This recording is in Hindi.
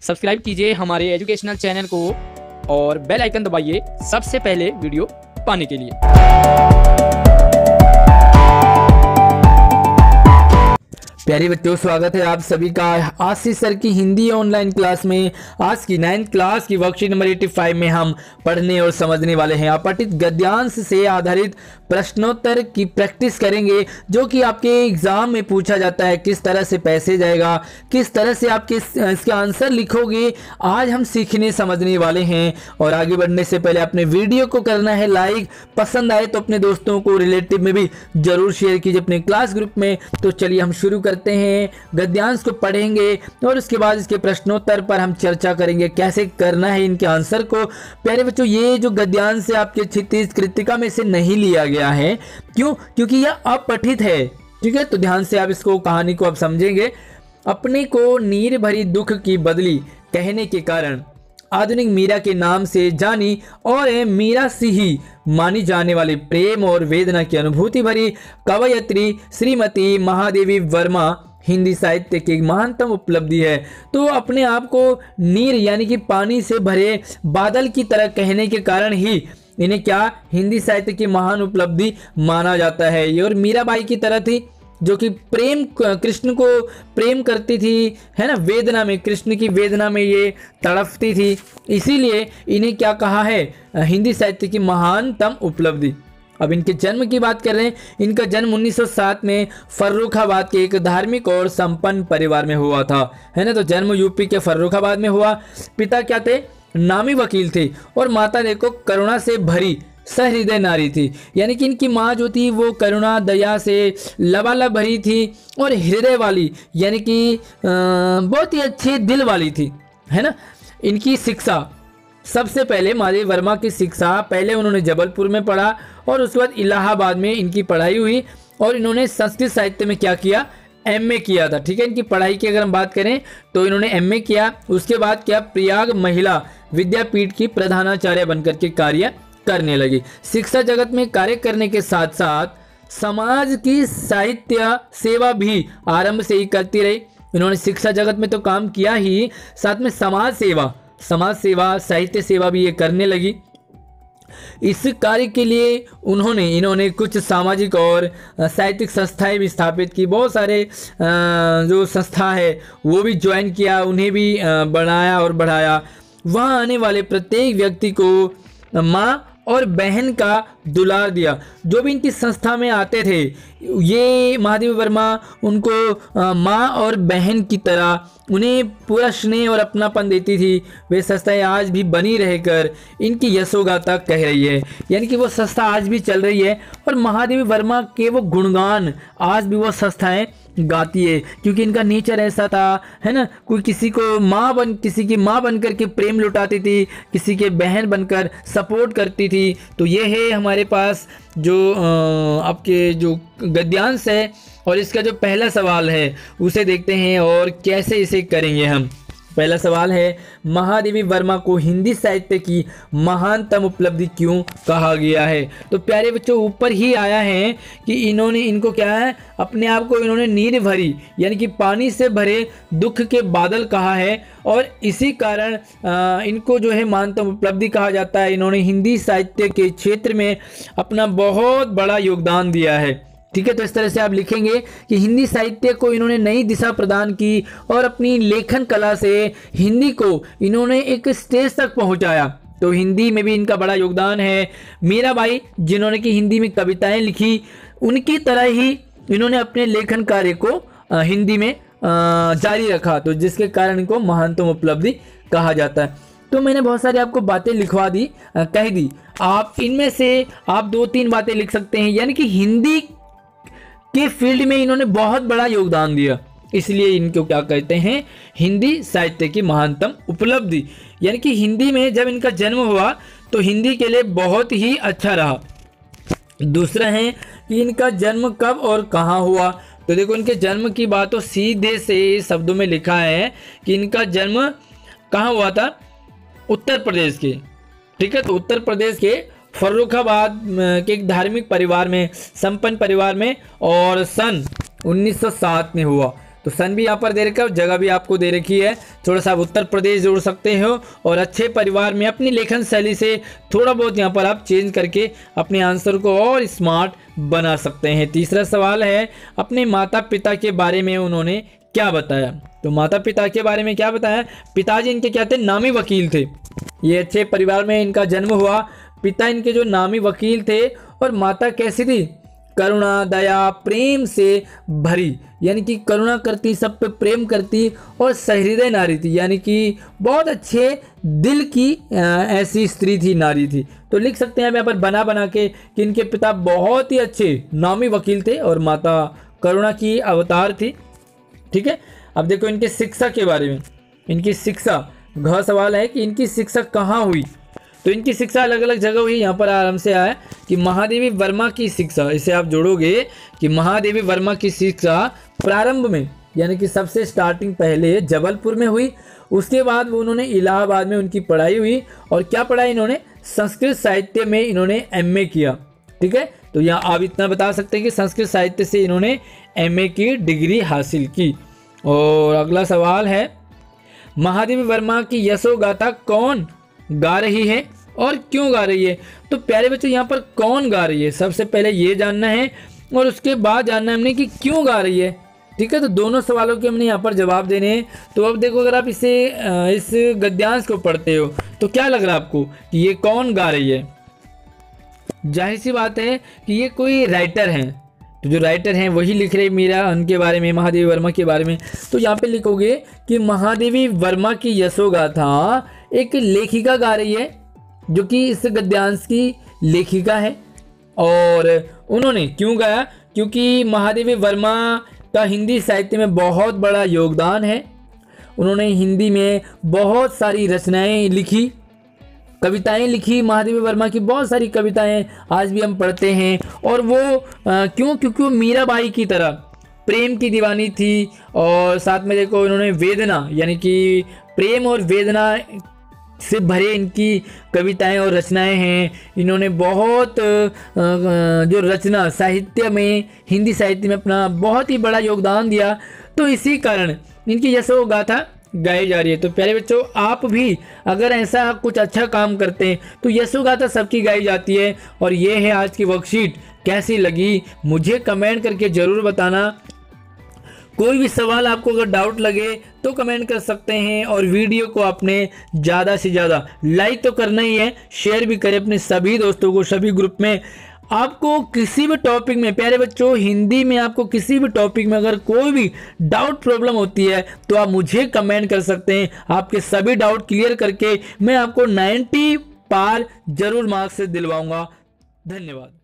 सब्सक्राइब कीजिए हमारे एजुकेशनल चैनल को और बेल आइकन दबाइए सबसे पहले वीडियो पाने के लिए। प्यारे बच्चों, स्वागत है आप सभी का आशीष सर की हिंदी ऑनलाइन क्लास में। आज की 9th क्लास की वर्कशीट नंबर 85 में हम पढ़ने और समझने वाले हैं अपठित गद्यांश से आधारित प्रश्नोत्तर की प्रैक्टिस करेंगे, जो कि आपके एग्जाम में पूछा जाता है। किस तरह से पैसे जाएगा, किस तरह से आपके इसके आंसर लिखोगे, आज हम सीखने समझने वाले हैं। और आगे बढ़ने से पहले अपने वीडियो को करना है लाइक, पसंद आए तो अपने दोस्तों को रिलेटिव में भी जरूर शेयर कीजिए अपने क्लास ग्रुप में। तो चलिए हम शुरू करते हैं, गद्यांश को पढ़ेंगे और उसके बाद इसके प्रश्नोत्तर पर हम चर्चा करेंगे कैसे करना है इनके आंसर को। प्यारे बच्चों, ये जो गद्यांश है आपके क्षितिज कृतिका में से नहीं लिया गया है। क्यों? क्योंकि यह अपठित है। ठीक है, तो ध्यान से आप इसको कहानी को आप समझेंगे। अपने को नीर भरी दुख की बदली कहने के कारण आधुनिक मीरा के नाम से जानी और मीरा सी ही मानी जाने वाली प्रेम और वेदना की अनुभूति भरी कवयित्री श्रीमती महादेवी वर्मा हिंदी साहित्य की महानतम उपलब्धि है। तो अपने आप को नीर यानी कि पानी से भरे बादल की तरह कहने के कारण ही इन्हें क्या हिंदी साहित्य की महान उपलब्धि माना जाता है। ये और मीराबाई की तरह थी, जो कि प्रेम, कृष्ण को प्रेम करती थी, है ना, वेदना में, कृष्ण की वेदना में ये तड़पती थी, इसीलिए इन्हें क्या कहा है, हिंदी साहित्य की महानतम उपलब्धि। अब इनके जन्म की बात कर रहे हैं। इनका जन्म 1907 में फर्रुखाबाद के एक धार्मिक और संपन्न परिवार में हुआ था, है ना। तो जन्म यूपी के फर्रुखाबाद में हुआ। पिता क्या थे? नामी वकील थे और माता देखो करुणा से भरी सहृदय नारी थी, यानी कि इनकी माँ जो थी वो करुणा दया से लबालब भरी थी और हृदय वाली, यानी कि बहुत ही अच्छे दिल वाली थी, है ना। इनकी शिक्षा सबसे पहले महादेवी वर्मा की शिक्षा पहले उन्होंने जबलपुर में पढ़ा और उसके बाद इलाहाबाद में इनकी पढ़ाई हुई और इन्होंने संस्कृत साहित्य में क्या किया, एमए किया था। ठीक है, इनकी पढ़ाई की अगर हम बात करें तो इन्होंने एमए किया। उसके बाद क्या, प्रयाग महिला विद्यापीठ की प्रधानाचार्य बनकर के कार्य करने लगी। शिक्षा जगत में कार्य करने के साथ साथ समाज की साहित्य सेवा भी आरंभ से ही करती रही। इन्होंने शिक्षा जगत में तो काम किया ही, साथ में समाज सेवा, साहित्य सेवा भी ये करने लगी। इस कार्य के लिए इन्होंने कुछ सामाजिक और साहित्यिक संस्थाएं भी स्थापित की। बहुत सारे जो संस्था है वो भी ज्वाइन किया, उन्हें भी बनाया और बढ़ाया। वहाँ आने वाले प्रत्येक व्यक्ति को माँ और बहन का दुलार दिया। जो भी इनकी संस्था में आते थे, ये महादेवी वर्मा उनको माँ और बहन की तरह उन्हें पूरा स्नेह और अपनापन देती थी। वे संस्थाएं आज भी बनी रहकर इनकी यशोगाथा कह रही है, यानी कि वो संस्था आज भी चल रही है और महादेवी वर्मा के वो गुणगान आज भी वो संस्थाएं गाती है, क्योंकि इनका नेचर ऐसा था, है ना। किसी की माँ बनकर के प्रेम लुटाती थी, किसी के बहन बनकर सपोर्ट करती थी। तो ये है हमारे पास जो आपके जो गद्यांश है और इसका जो पहला सवाल है उसे देखते हैं और कैसे इसे करेंगे हम। पहला सवाल है, महादेवी वर्मा को हिंदी साहित्य की महानतम उपलब्धि क्यों कहा गया है? तो प्यारे बच्चों, ऊपर ही आया है कि इनको क्या है, अपने आप को इन्होंने नीर भरी यानी कि पानी से भरे दुख के बादल कहा है और इसी कारण इनको जो है महानतम उपलब्धि कहा जाता है। इन्होंने हिंदी साहित्य के क्षेत्र में अपना बहुत बड़ा योगदान दिया है। ठीक है, तो इस तरह से आप लिखेंगे कि हिंदी साहित्य को इन्होंने नई दिशा प्रदान की और अपनी लेखन कला से हिंदी को इन्होंने एक स्टेज तक पहुंचाया। तो हिंदी में भी इनका बड़ा योगदान है। मीराबाई, जिन्होंने कि हिंदी में कविताएं लिखी, उनकी तरह ही इन्होंने अपने लेखन कार्य को हिंदी में जारी रखा, तो जिसके कारण इनको महानतम उपलब्धि कहा जाता है। तो मैंने बहुत सारी आपको बातें लिखवा दी, कह दी। आप इनमें से आप 2-3 बातें लिख सकते हैं, यानी कि हिंदी के फील्ड में इन्होंने बहुत बड़ा योगदान दिया, इसलिए इनको क्या कहते हैं, हिंदी साहित्य की महानतम उपलब्धि। यानी कि हिंदी में जब इनका जन्म हुआ तो हिंदी के लिए बहुत ही अच्छा रहा। दूसरा है कि इनका जन्म कब और कहाँ हुआ। तो देखो, इनके जन्म की बात तो सीधे से शब्दों में लिखा है कि इनका जन्म कहाँ हुआ था, उत्तर प्रदेश के। ठीक है, तो उत्तर प्रदेश के फर्रुखाबाद के एक धार्मिक परिवार में, संपन्न परिवार में, और सन 1907 में हुआ। तो सन भी यहाँ पर दे रखा है, जगह भी आपको दे रखी है। थोड़ा सा आप उत्तर प्रदेश जोड़ सकते हो और अच्छे परिवार में अपनी लेखन शैली से थोड़ा बहुत यहाँ पर आप चेंज करके अपने आंसर को और स्मार्ट बना सकते हैं। तीसरा सवाल है, अपने माता पिता के बारे में उन्होंने क्या बताया। तो माता पिता के बारे में क्या बताया, पिताजी इनके क्या थे, नामी वकील थे। ये अच्छे परिवार में इनका जन्म हुआ। पिता इनके जो नामी वकील थे और माता कैसी थी, करुणा दया प्रेम से भरी, यानी कि करुणा करती, सब पे प्रेम करती और सहृदय नारी थी, यानी कि बहुत अच्छे दिल की ऐसी स्त्री थी, नारी थी। तो लिख सकते हैं आप यहाँ पर बना बना के कि इनके पिता बहुत ही अच्छे नामी वकील थे और माता करुणा की अवतार थी। ठीक है, अब देखो इनके शिक्षा के बारे में। इनकी शिक्षा, घ सवाल है कि इनकी शिक्षा कहाँ हुई। तो इनकी शिक्षा अलग अलग जगह हुई। यहाँ पर आराम से आया कि महादेवी वर्मा की शिक्षा, इसे आप जोड़ोगे कि महादेवी वर्मा की शिक्षा प्रारंभ में, यानी कि सबसे स्टार्टिंग पहले जबलपुर में हुई। उसके बाद वो उन्होंने इलाहाबाद में उनकी पढ़ाई हुई। और क्या पढ़ाई इन्होंने, संस्कृत साहित्य में इन्होंने MA किया। ठीक है, तो यहाँ आप इतना बता सकते हैं कि संस्कृत साहित्य से इन्होंने MA की डिग्री हासिल की। और अगला सवाल है, महादेवी वर्मा की यशोगाथा कौन गा रही है और क्यों गा रही है। तो प्यारे बच्चों यहाँ पर कौन गा रही है, सबसे पहले ये जानना है और उसके बाद जानना है हमने कि क्यों गा रही है। ठीक है, तो दोनों सवालों के हमने यहाँ पर जवाब देने हैं। तो अब देखो, अगर आप इस गद्यांश को पढ़ते हो तो क्या लग रहा है आपको कि ये कौन गा रही है। जाहिर सी बात है कि ये कोई राइटर हैं। तो जो राइटर हैं वही लिख रहे मीरा उनके बारे में, महादेवी वर्मा के बारे में। तो यहाँ पे लिखोगे कि महादेवी वर्मा की यशोगाथा एक लेखिका गा रही है, जो कि इस गद्यांश की लेखिका है। और उन्होंने क्यों गाया, क्योंकि महादेवी वर्मा का हिंदी साहित्य में बहुत बड़ा योगदान है। उन्होंने हिंदी में बहुत सारी रचनाएं लिखी, कविताएं लिखी। महादेवी वर्मा की बहुत सारी कविताएं आज भी हम पढ़ते हैं। और वो क्यों, क्योंकि वो मीराबाई की तरह प्रेम की दीवानी थी। और साथ में देखो, इन्होंने वेदना, यानी कि प्रेम और वेदना से भरे इनकी कविताएं और रचनाएं हैं। इन्होंने बहुत जो रचना साहित्य में, हिंदी साहित्य में अपना बहुत ही बड़ा योगदान दिया। तो इसी कारण इनकी यशोगाथा गाई जा रही है। तो प्यारे बच्चों, आप भी अगर ऐसा कुछ अच्छा काम करते हैं तो यशोगाथा सबकी गाई जाती है। और ये है आज की वर्कशीट। कैसी लगी मुझे कमेंट करके ज़रूर बताना। कोई भी सवाल आपको अगर डाउट लगे तो कमेंट कर सकते हैं। और वीडियो को आपने ज़्यादा से ज़्यादा लाइक तो करना ही है, शेयर भी करें अपने सभी दोस्तों को, सभी ग्रुप में। आपको किसी भी टॉपिक में, प्यारे बच्चों हिंदी में आपको किसी भी टॉपिक में अगर कोई भी डाउट प्रॉब्लम होती है तो आप मुझे कमेंट कर सकते हैं। आपके सभी डाउट क्लियर करके मैं आपको 90 पार जरूर मार्क्स से दिलवाऊंगा। धन्यवाद।